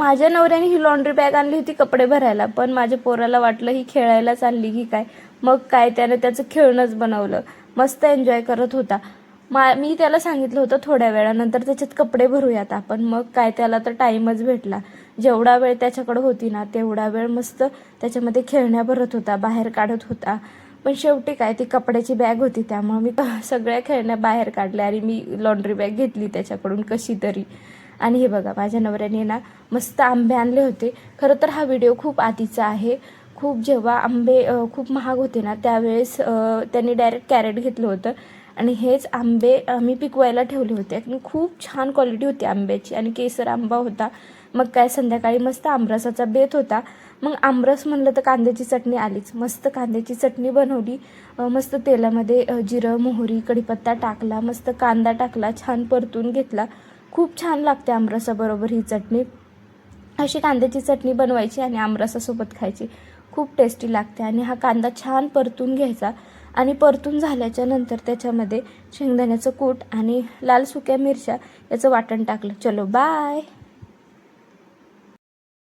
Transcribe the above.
माझ्या नवऱ्याने ही laundry bag आणली होती कपडे भरायला, पण माझ्या पोराला वाटलं ही खेळायला चालली की काय, मग काय त्याने त्याचं खेळणंच बनवलं. मस्त एन्जॉय करत होता. मी त्याला सांगितलं होतं थोड्या वेळानंतर त्याच्यात कपडे भरूयात आपण, मग काय त्याला तर टाईमच भेटला. जेवढा वेळ त्याच्याकडे होती ना तेवढा वेळ मस्त त्याच्यामध्ये खेळण्या भरत होता, बाहेर काढत होता. पण शेवटी काय, ती कपड्याची बॅग होती त्यामुळे मी सगळ्या खेळण्या बाहेर काढल्या आणि मी लॉन्ड्री बॅग घेतली त्याच्याकडून कशी तरी. आणि हे बघा, माझ्या नवऱ्याने ना मस्त आंबे आणले होते. खरं तर हा व्हिडिओ खूप आधीचा आहे. जेव्हा आंबे खूप महाग होते ना त्यावेळेस त्यांनी डायरेक्ट कॅरेट घेतलं होतं आणि हेच आंबे मी पिकवायला ठेवले होते आणि खूप छान क्वालिटी होती आंब्याची आणि केसर आंबा होता. मग काय संध्याकाळी मस्त आमरसाचा बेत होता. मग आमरस म्हणलं तर कांद्याची चटणी आलीच. मस्त कांद्याची चटणी बनवली. मस्त तेलामध्ये जिरं मोहरी कढीपत्ता टाकला, मस्त कांदा टाकला, छान परतून घेतला. खूप छान लागते आमरसाबरोबर ही चटणी. अशी कांद्याची चटणी बनवायची आणि आमरसासोबत खायची, खूप टेस्टी लागते. आणि हा कांदा छान परतून घ्यायचा आणि परतून झाल्याच्या नंतर त्याच्यामध्ये शेंगदाण्याचं कूट आणि लाल सुक्या मिरच्या याचं वाटण टाकलं. चलो बाय.